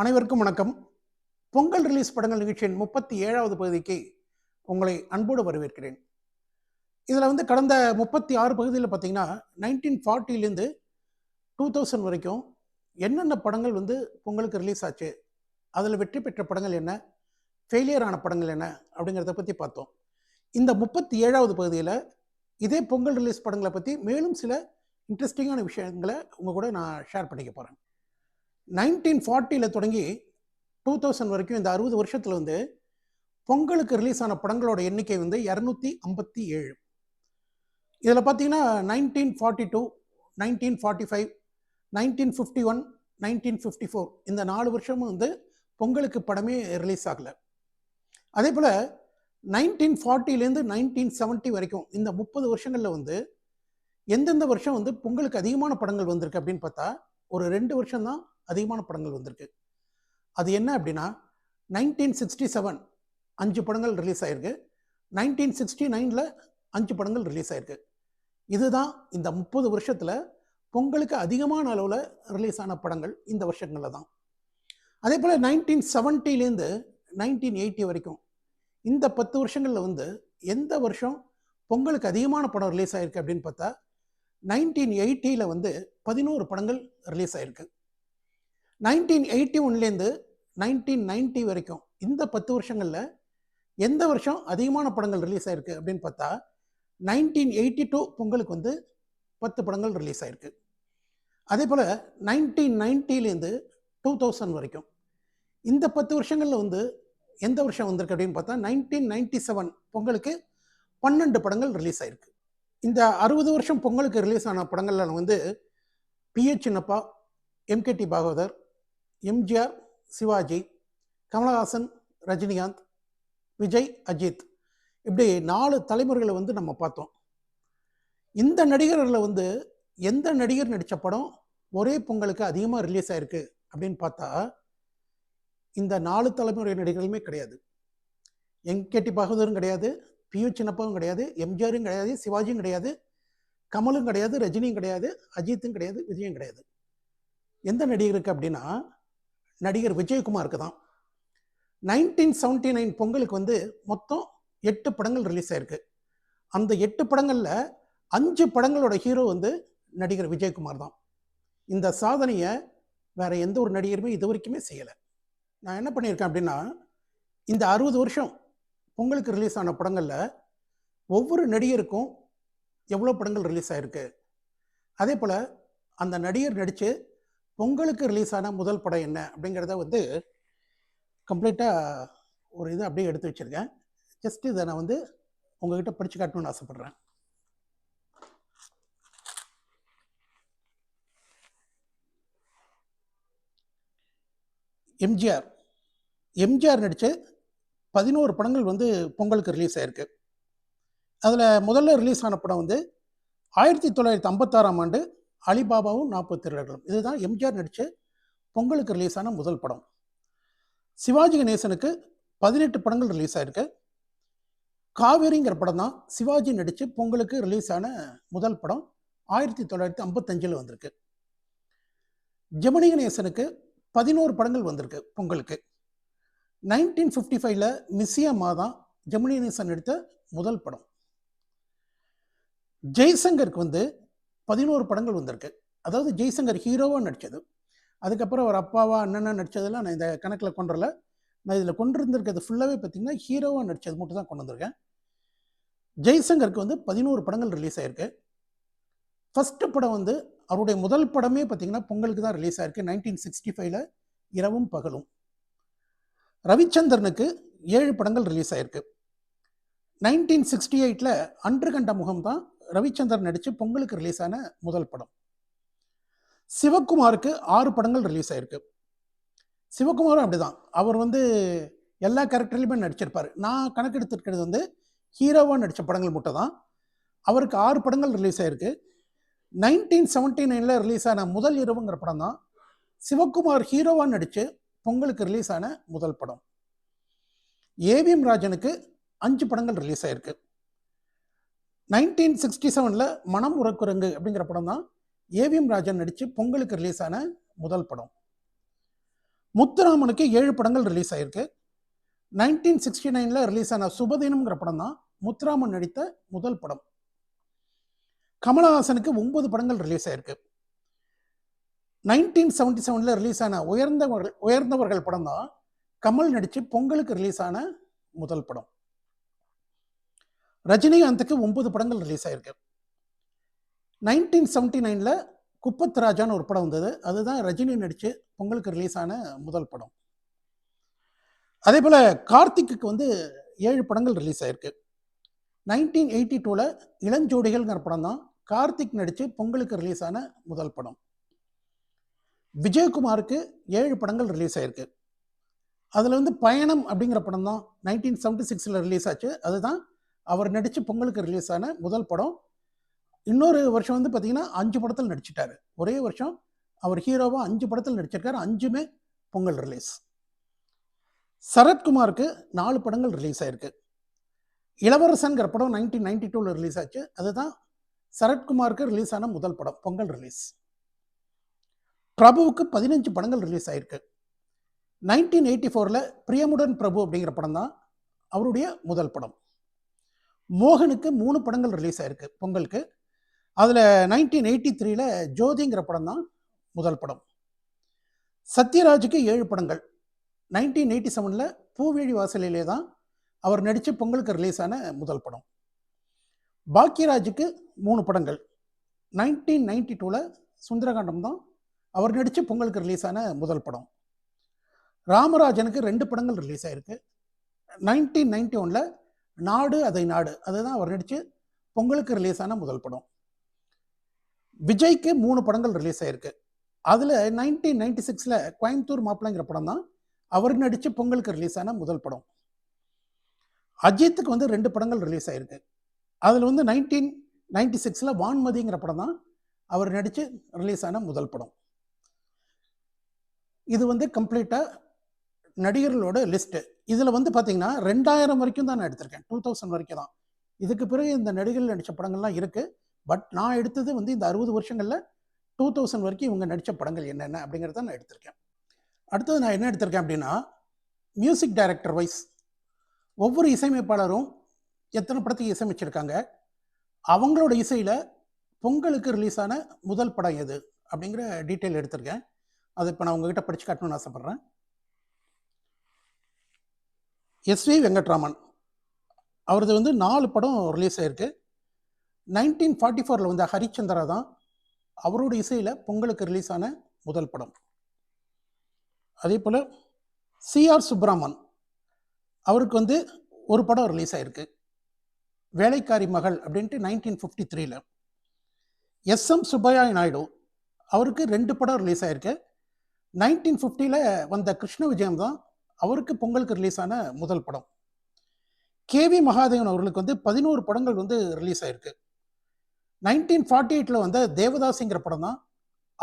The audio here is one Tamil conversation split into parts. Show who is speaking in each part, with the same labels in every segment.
Speaker 1: அனைவருக்கும் வணக்கம். பொங்கல் ரிலீஸ் படங்கள் நிகழ்ச்சியின் 37வது பகுதிக்கு உங்களை அன்போடு வரவேற்கிறேன். இதில் கடந்த 36 பகுதியில் பார்த்தீங்கன்னா 1940லேருந்து 2000 வரைக்கும் என்னென்ன படங்கள் பொங்கலுக்கு ரிலீஸ் ஆச்சு, அதில் வெற்றி பெற்ற படங்கள் என்ன, ஃபெயிலியர் ஆன படங்கள் என்ன அப்படிங்கிறத பற்றி பார்த்தோம். இந்த 37வது பகுதியில் இதே பொங்கல் ரிலீஸ் படங்களை பற்றி மேலும் சில இன்ட்ரெஸ்டிங்கான விஷயங்களை உங்கள் கூட நான் ஷேர் பண்ணிக்க போகிறேன். 1940ல் தொடங்கி 2000 வரைக்கும் இந்த 60 வருஷத்தில் பொங்கலுக்கு ரிலீஸ் ஆன படங்களோட எண்ணிக்கை 257. இதில் பார்த்தீங்கன்னா 1942, 1945, 1951, 1954 இந்த 4 வருஷமும் பொங்கலுக்கு படமே ரிலீஸ் ஆகலை. அதே போல் 1940லேருந்து 1970 வரைக்கும் இந்த 30 வருஷங்களில் எந்தெந்த வருஷம் பொங்கலுக்கு அதிகமான படங்கள் வந்திருக்கு அப்படின்னு பார்த்தா ஒரு 2 வருஷம் தான் அதிகமான படங்கள் வந்திருக்கு. அது என்ன அப்படின்னா 1967 5 படங்கள் ரிலீஸ் ஆயிருக்கு, 1969ல் 5 படங்கள் ரிலீஸ் ஆயிருக்கு. இதுதான் இந்த 30 வருஷத்தில் பொங்கலுக்கு அதிகமான அளவில் ரிலீஸ் ஆன படங்கள் இந்த வருஷங்களில் தான். அதே போல் 1970லேருந்து 1980 வரைக்கும் இந்த 10 வருஷங்களில் எந்த வருஷம் பொங்கலுக்கு அதிகமான படம் ரிலீஸ் ஆயிருக்கு அப்படின்னு பார்த்தா 1980ல் 11 படங்கள் ரிலீஸ் ஆயிருக்கு. 1981லேருந்து 1990 வரைக்கும் இந்த 10 வருஷங்களில் எந்த வருஷம் அதிகமான படங்கள் ரிலீஸ் ஆயிருக்கு அப்படின்னு பார்த்தா 1982 பொங்கலுக்கு 10 படங்கள் ரிலீஸ் ஆயிருக்கு. அதே போல் 1990லேருந்து 2000 வரைக்கும் இந்த 10 வருஷங்களில் எந்த வருஷம் வந்திருக்கு அப்படின்னு பார்த்தா 1997 பொங்கலுக்கு 12 படங்கள் ரிலீஸ் ஆயிருக்கு. இந்த 60 வருஷம் பொங்கலுக்கு ரிலீஸ் ஆன படங்கள்ல பி.எச். சின்னப்பா, எம்.கே.டி. பாகவதர், எம்ஜிஆர், சிவாஜி, கமலஹாசன், ரஜினிகாந்த், விஜய், அஜித் இப்படி 4 தலைமுறைகளை நம்ம பார்த்தோம். இந்த நடிகர்களில் எந்த நடிகர் நடித்த படம் ஒரே பொங்கலுக்கு அதிகமாக ரிலீஸ் ஆயிருக்கு அப்படின்னு பார்த்தா இந்த 4 தலைமுறை நடிகர்களுமே கிடையாது. எம்.கே.டி. பாகவதரும் கிடையாது, பி.எச். சின்னப்பாவும் கிடையாது, எம்ஜிஆரும் கிடையாது, சிவாஜியும் கிடையாது, கமலும் கிடையாது, ரஜினியும் கிடையாது, அஜித்தும் கிடையாது, விஜயும் கிடையாது. எந்த நடிகருக்கு அப்படின்னா நடிகர் விஜயகுமாருக்கு தான். 1979 பொங்கலுக்கு மொத்தம் 8 படங்கள் ரிலீஸ் ஆயிருக்கு. அந்த 8 படங்களில் 5 படங்களோட ஹீரோ நடிகர் விஜயகுமார் தான். இந்த சாதனையை வேற எந்த ஒரு நடிகருமே இது வரைக்குமே செய்யலை. நான் என்ன பண்ணியிருக்கேன் அப்படின்னா இந்த 60 வருஷம் பொங்கலுக்கு ரிலீஸ் ஆன படங்களில் ஒவ்வொரு நடிகருக்கும் எவ்வளோ படங்கள் ரிலீஸ் ஆயிருக்கு, அதே போல் அந்த நடிகர் நடித்து பொங்கலுக்கு ரிலீஸ் ஆன முதல் படம் என்ன அப்படிங்கிறத கம்ப்ளீட்டாக ஒரு இது அப்படியே எடுத்து வச்சுருக்கேன். ஜஸ்ட் இதை நான் உங்ககிட்ட படித்து காட்டணும்னு ஆசைப்பட்றேன். எம்ஜிஆர் நடித்த 11 படங்கள் பொங்கலுக்கு ரிலீஸ் ஆயிருக்கு. அதில் முதல்ல ரிலீஸ் ஆன படம் 1956ஆம் ஆண்டு அலிபாபாவும் 40 திருடர்களும். இதுதான் எம்ஜிஆர் நடித்த பொங்கலுக்கு ரிலீஸ் ஆன முதல் படம். சிவாஜி கணேசனுக்கு 18 படங்கள் ரிலீஸ் ஆயிருக்கு. காவேரிங்கிற படம் தான் சிவாஜி நடித்து பொங்கலுக்கு ரிலீஸ் ஆன முதல் படம். 1955 வந்திருக்கு. ஜெமினி கணேசனுக்கு 11 படங்கள் வந்திருக்கு பொங்கலுக்கு. 1955ல் மிஸ்ஸியம்மா தான் ஜெமினி கணேசன் நடித்த முதல் படம். ஜெய்சங்கருக்கு 11 படங்கள் வந்திருக்கு. அதாவது ஜெய்சங்கர் ஹீரோவாக நடித்தது. அதுக்கப்புறம் அவர் அப்பாவா அண்ணனா நடித்ததெல்லாம் நான் இந்த கணக்கில் கொண்டுறல. நான் இதில் கொண்டு இருந்திருக்கிறது ஃபுல்லாகவே பார்த்திங்கன்னா ஹீரோவாக நடித்தது மட்டும் தான் கொண்டு வந்திருக்கேன். ஜெய்சங்கருக்கு 11 படங்கள் ரிலீஸ் ஆயிருக்கு. ஃபஸ்ட்டு படம் அவருடைய முதல் படமே பார்த்திங்கன்னா பொங்கலுக்கு தான் ரிலீஸ் ஆயிருக்கு. 1965ல் இரவும் பகலும். ரவிச்சந்திரனுக்கு 7 படங்கள் ரிலீஸ் ஆயிருக்கு. 1968ல் அன்று கண்ட முகம் தான் ரவிச்சந்திரன் நடித்து பொங்கலுக்கு ரிலீஸ் ஆன முதல் படம். சிவகுமாருக்கு 6 படங்கள் ரிலீஸ் ஆயிருக்கு. சிவகுமாரும் அப்படிதான். அவர் எல்லா கேரக்டர்லையுமே நடிச்சிருப்பார். நான் கணக்கெடுத்துருக்கிறது ஹீரோவாக நடித்த படங்கள் மட்டும் தான். அவருக்கு 6 படங்கள் ரிலீஸ் ஆயிருக்கு. 1979ல் ரிலீஸ் ஆன முதல் இரவுங்கிற படம் தான் சிவகுமார் ஹீரோவாக நடித்து பொங்கலுக்கு ரிலீஸ் ஆன முதல் படம். ஏவிஎம் ராஜனுக்கு 5 படங்கள் ரிலீஸ் ஆயிருக்கு. 1967ல் மனம் உறக்குரங்கு அப்படிங்கிற படம் தான் ஏவிஎம் ராஜன் நடித்து பொங்கலுக்கு ரிலீஸ் ஆன முதல் படம். முத்துராமனுக்கு 7 படங்கள் ரிலீஸ் ஆயிருக்கு. 1969ல் ரிலீஸ் ஆன சுபதினம்ங்கிற படம் தான் முத்துராமன் நடித்த முதல் படம். கமலஹாசனுக்கு 9 படங்கள் ரிலீஸ் ஆயிருக்கு. 1977ல் ரிலீஸ் ஆன உயர்ந்தவர்கள் படம் தான் கமல் நடித்து பொங்கலுக்கு ரிலீஸ் ஆன முதல் படம். ரஜினிகாந்துக்கு 9 படங்கள் ரிலீஸ் ஆயிருக்கு. 1979ல் குப்பத்து ராஜான்னு ஒரு படம் வந்தது. அதுதான் ரஜினி நடித்து பொங்கலுக்கு ரிலீஸ் ஆன முதல் படம். அதே போல் கார்த்திக்கு 7 படங்கள் ரிலீஸ் ஆயிருக்கு. 1982ல் இளஞ்சோடிகள்ங்கிற படம் தான் கார்த்திக் நடித்து பொங்கலுக்கு ரிலீஸ் ஆன முதல் படம். விஜயகுமாருக்கு 7 படங்கள் ரிலீஸ் ஆயிருக்கு. அதில் பயணம் அப்படிங்கிற படம் தான் 1976ல் ரிலீஸ் ஆச்சு. அதுதான் அவர் நடித்து பொங்கலுக்கு ரிலீஸ் ஆன முதல் படம். இன்னொரு வருஷம் பார்த்தீங்கன்னா 5 படத்தில் நடிச்சிட்டாரு. ஒரே வருஷம் அவர் ஹீரோவாக 5 படத்தில் நடிச்சிருக்காரு. 5மே பொங்கல் ரிலீஸ். சரத்குமாருக்கு 4 படங்கள் ரிலீஸ் ஆயிருக்கு. இளவரசன்கிற படம் 1992ல் ரிலீஸ் ஆச்சு. அதுதான் சரத்குமாருக்கு ரிலீஸ் ஆன முதல் படம், பொங்கல் ரிலீஸ். பிரபுவுக்கு 15 படங்கள் ரிலீஸ் ஆயிருக்கு. 1984ல் பிரியமுடன் பிரபு அப்படிங்கிற படம் தான் அவருடைய முதல் படம். மோகனுக்கு 3 படங்கள் ரிலீஸ் ஆயிருக்கு பொங்கலுக்கு. அதில் 1983ல் ஜோதிங்கிற படம் தான் முதல் படம். சத்யராஜுக்கு 7 படங்கள். 1987ல் பூவேழி வாசலிலே தான் அவர் நடித்து பொங்கலுக்கு ரிலீஸ் ஆன முதல் படம். பாக்கியராஜுக்கு 3 படங்கள். 1992ல் சுந்தரகாண்டம் தான் அவர் நடித்து பொங்கலுக்கு ரிலீஸ் ஆன முதல் படம். ராமராஜனுக்கு 2 படங்கள் ரிலீஸ் ஆயிருக்கு. 1991ல் நாடு அதை நாடு, அதுதான் அவர் நடித்து பொங்கலுக்கு ரிலீஸ் ஆன முதல் படம். விஜய்க்கு 3 படங்கள் ரிலீஸ் ஆயிருக்கு. அதில் 1996ல் கோயம்புத்தூர் மாப்பிள்ளைங்கிற படம் தான் அவர் நடித்து பொங்கலுக்கு ரிலீஸ் ஆன முதல் படம். அஜித்துக்கு 2 படங்கள் ரிலீஸ் ஆயிருக்கு. அதில் 1996ல் வான்மதிங்கிற படம் தான் அவர் நடித்து ரிலீஸ் ஆன முதல் படம். இது கம்ப்ளீட்டாக நடிகர்களோட லிஸ்ட்டு. இதில் பார்த்தீங்கன்னா 2000 வரைக்கும் தான் நான் எடுத்திருக்கேன். 2000 வரைக்கும் தான். இதுக்கு பிறகு இந்த நடிகர்கள் நடித்த படங்கள்லாம் இருக்குது. பட் நான் எடுத்தது இந்த 60 வருஷங்களில் 2000 வரைக்கும் இவங்க நடித்த படங்கள் என்னென்ன அப்படிங்கிறத நான் எடுத்திருக்கேன். அடுத்தது நான் என்ன எடுத்திருக்கேன் அப்படின்னா, மியூசிக் டைரக்டர் வைஸ் ஒவ்வொரு இசையமைப்பாளரும் எத்தனை படத்துக்கு இசையமைச்சிருக்காங்க, அவங்களோட இசையில் பொங்கலுக்கு ரிலீஸ் ஆன முதல் படம் எது அப்படிங்கிற டீட்டெயில் எடுத்திருக்கேன். அதை இப்போ நான் உங்ககிட்ட படித்து காட்டணும்னு ஆசைப்பட்றேன். எஸ்வி வெங்கட்ராமன் அவரது 4 படம் ரிலீஸ் ஆயிருக்கு. 1944ல் ஹரிச்சந்திரா தான் அவரோட இசையில் பொங்கலுக்கு ரிலீஸ் ஆன முதல் படம். அதே போல் சிஆர் சுப்ரமன் அவருக்கு ஒரு படம் ரிலீஸ் ஆயிருக்கு, வேலைக்காரி மகள் அப்படின்ட்டு 1953ல். எஸ்எம் சுப்பையா நாயுடு அவருக்கு 2 படம் ரிலீஸ் ஆயிருக்கு. 1950ல் வந்த கிருஷ்ண விஜயம் தான் அவருக்கு பொங்கலுக்கு ரிலீஸ் ஆன முதல் படம். கேவி மகாதேவன் அவர்களுக்கு 11 படங்கள் ரிலீஸ் ஆயிருக்கு. 1948ல் வந்த தேவதாசிங்கிற படம் தான்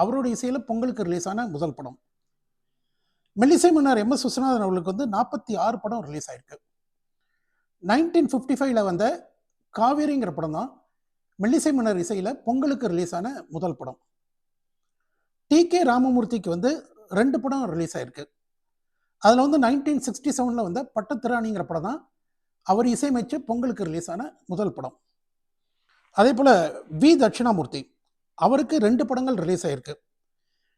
Speaker 1: அவரோட இசையில் பொங்கலுக்கு ரிலீஸ் ஆன முதல் படம். மெல்லிசை மன்னர் எம்.எஸ். விஸ்வநாதன் அவர்களுக்கு 46 படம் ரிலீஸ் ஆயிருக்கு. 1955ல் வந்த காவேரிங்கிற படம் தான் மெல்லிசை மன்னர் இசையில் பொங்கலுக்கு ரிலீஸ் ஆன முதல் படம். டி.கே. ராமமூர்த்திக்கு 2 படம் ரிலீஸ் ஆயிருக்கு. அதில் 1967ல் வந்த பட்டத்திராணிங்கிற படம் தான் அவர் இசையமைச்சு பொங்கலுக்கு ரிலீஸ் ஆன முதல் படம். அதே போல் வி தட்சிணாமூர்த்தி அவருக்கு 2 படங்கள் ரிலீஸ் ஆயிருக்கு.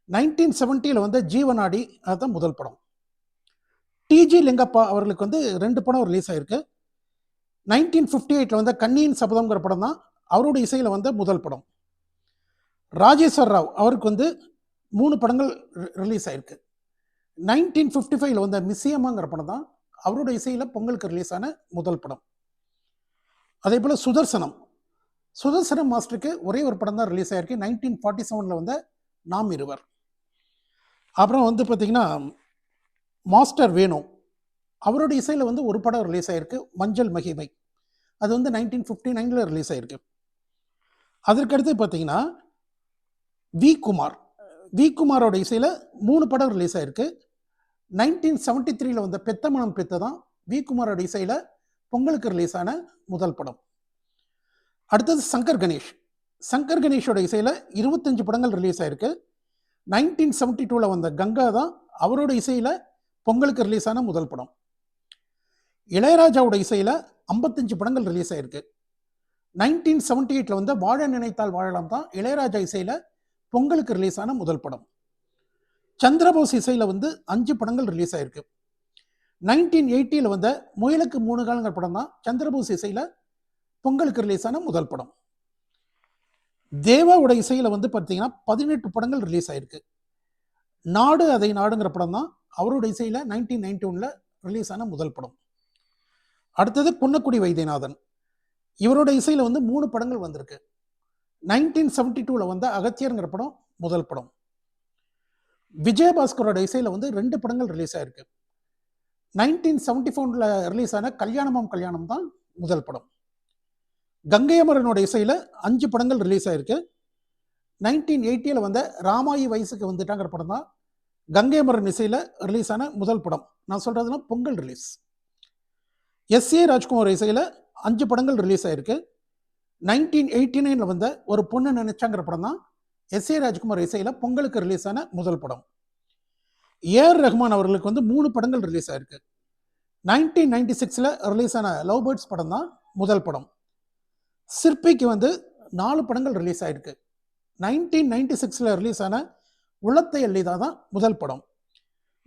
Speaker 1: 1970ல் வந்த ஜீவனாடி, அதுதான் முதல் படம். டிஜி லிங்கப்பா அவர்களுக்கு 2 படம் ரிலீஸ் ஆயிருக்கு. 1958ல் வந்த கன்னியின் சபதம்ங்கிற படம் தான் அவரோட இசையில் வந்த முதல் படம். ராஜேஸ்வர் ராவ் அவருக்கு 3 படங்கள் ரிலீஸ் ஆயிருக்கு. 1955ல் வந்த மிஸ்ஸியம்மாங்கிற படம் தான் அவரோட இசையில் பொங்கலுக்கு ரிலீஸ் ஆன முதல் படம். அதே போல் சுதர்சனம் மாஸ்டருக்கு ஒரே ஒரு படம் தான் ரிலீஸ் ஆயிருக்கு. 1947ல் வந்த நாம் இருவர். அப்புறம் பார்த்தீங்கன்னா மாஸ்டர் வேணு அவரோட இசையில் ஒரு படம் ரிலீஸ் ஆயிருக்கு, மஞ்சள் மகிமை. அது 1959ல் ரிலீஸ் ஆயிருக்கு. அதற்கடுத்து பார்த்தீங்கன்னா வி குமாரோட இசையில் 3 படம் ரிலீஸ் ஆயிருக்கு. 1973ல் வந்த பெத்த மனம் பெத்த தான் வி குமாரோட இசையில் பொங்கலுக்கு ரிலீஸ் ஆன முதல் படம். அடுத்தது சங்கர் கணேஷோட இசையில் 25 படங்கள் ரிலீஸ் ஆயிருக்கு. 1972 வந்த கங்கா தான் அவரோட இசையில் பொங்கலுக்கு ரிலீஸ் ஆன முதல் படம். இளையராஜாவோட இசையில் 55 படங்கள் ரிலீஸ் ஆயிருக்கு. 1978 வந்த வாழ நினைத்தால் வாழலாம் தான் இளையராஜா இசையில் பொங்கலுக்கு ரிலீஸ் ஆன முதல் படம். சந்திரபோஸ் இசையில் 5 படங்கள் ரிலீஸ் ஆயிருக்கு. 1980 வந்த முயலுக்கு 3 காலங்கிற படம் தான் சந்திரபோஸ் இசையில் பொங்கலுக்கு ரிலீஸ் ஆன முதல் படம். தேவாவோட இசையில் பார்த்தீங்கன்னா 18 படங்கள் ரிலீஸ் ஆயிருக்கு. நாடு அதை நாடுங்கிற படம் தான் அவரோட இசையில் 1991 ரிலீஸ் ஆன முதல் படம். அடுத்தது குன்னக்குடி வைத்தியநாதன், இவரோட இசையில் 3 படங்கள் வந்திருக்கு. 1972 வந்த அகத்தியர்ங்கிற படம் முதல் படம். விஜயபாஸ்கரோட இசையில் 2 படங்கள் ரிலீஸ் ஆயிருக்கு. 1974 ரிலீஸ் ஆன கல்யாணமாம் கல்யாணம் தான் முதல் படம். கங்கை அமரனோட இசையில் 5 படங்கள் ரிலீஸ் ஆயிருக்கு. 1980 வந்த ராமாயி வயசுக்கு வந்துட்டாங்கிற படம் தான் கங்கை அமரன் இசையில் ரிலீஸ் ஆன முதல் படம். நான் சொல்றதுன்னா பொங்கல் ரிலீஸ். எஸ்.ஏ. ராஜ்குமார் இசையில் 5 படங்கள் ரிலீஸ் ஆயிருக்கு. 1989 வந்த ஒரு பொண்ணு நினைச்சாங்கிற படம் தான் எஸ்.ஏ. ராஜ்குமார் இசையில் பொங்கலுக்கு ரிலீஸ் ஆன முதல் படம். ஏஆர் ரஹ்மான் அவர்களுக்கு 3 படங்கள் ரிலீஸ் ஆயிருக்கு. 1996 ரிலீஸ் ஆன லவ் பேர்ட்ஸ் படம் தான் முதல் படம். சிற்பிக்கு 4 படங்கள் ரிலீஸ் ஆயிருக்கு. 1996 ரிலீஸ் ஆன உள்ளத்தை எல்லிதா தான் முதல் படம்.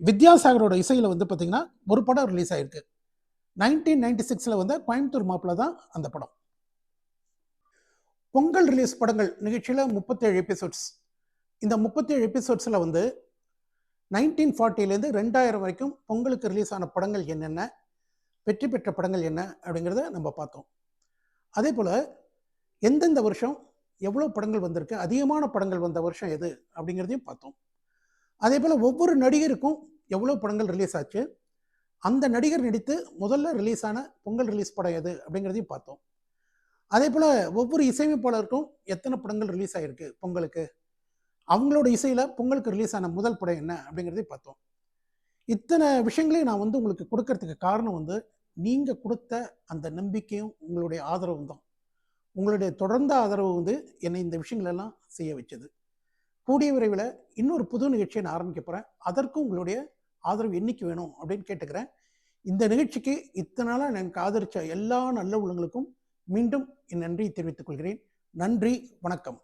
Speaker 1: வித்யாசாகரோட இசையில் பார்த்தீங்கன்னா ஒரு படம் ரிலீஸ் ஆயிருக்கு. 1996 வந்த கோயம்புத்தூர் மாப்பிள்ள தான் அந்த படம். பொங்கல் ரிலீஸ் படங்கள் நிகழ்ச்சியில் 37 எபிசோட்ஸ். இந்த 37 எபிசோட்ஸில் 1940 2000 வரைக்கும் பொங்கலுக்கு ரிலீஸ் ஆன படங்கள் என்னென்ன, வெற்றி பெற்ற படங்கள் என்ன அப்படிங்கிறத நம்ம பார்த்தோம். அதே போல் எந்தெந்த வருஷம் எவ்வளோ படங்கள் வந்திருக்கு, அதிகமான படங்கள் வந்த வருஷம் எது அப்படிங்கிறதையும் பார்த்தோம். அதே போல் ஒவ்வொரு நடிகருக்கும் எவ்வளோ படங்கள் ரிலீஸ் ஆச்சு, அந்த நடிகர் நடித்து முதல்ல ரிலீஸ் ஆன பொங்கல் ரிலீஸ் படம் எது அப்படிங்கிறதையும் பார்த்தோம். அதே போல் ஒவ்வொரு இசையமைப்பாளருக்கும் எத்தனை படங்கள் ரிலீஸ் ஆகிருக்கு பொங்கலுக்கு, அவங்களோட இசையில் பொங்கலுக்கு ரிலீஸ் ஆன முதல் படம் என்ன அப்படிங்கிறதையும் பார்த்தோம். இத்தனை விஷயங்களையும் நான் உங்களுக்கு கொடுக்கறதுக்கு காரணம் நீங்கள் கொடுத்த அந்த நம்பிக்கையும் உங்களுடைய ஆதரவும் தான். உங்களுடைய தொடர்ந்த ஆதரவு என்னை இந்த விஷயங்களெல்லாம் செய்ய வச்சது. கூடிய விரைவில் இன்னொரு புது நிகழ்ச்சியை நான் ஆரம்பிக்க போகிறேன். அதற்கும் உங்களுடைய ஆதரவு என்னைக்கு வேணும் அப்படின்னு கேட்டுக்கிறேன். இந்த நிகழ்ச்சிக்கு இத்தனை நாளாக எனக்கு ஆதரித்த எல்லா நல்ல உள்ளங்களுக்கும் மீண்டும் என் நன்றியை தெரிவித்துக் கொள்கிறேன். நன்றி, வணக்கம்.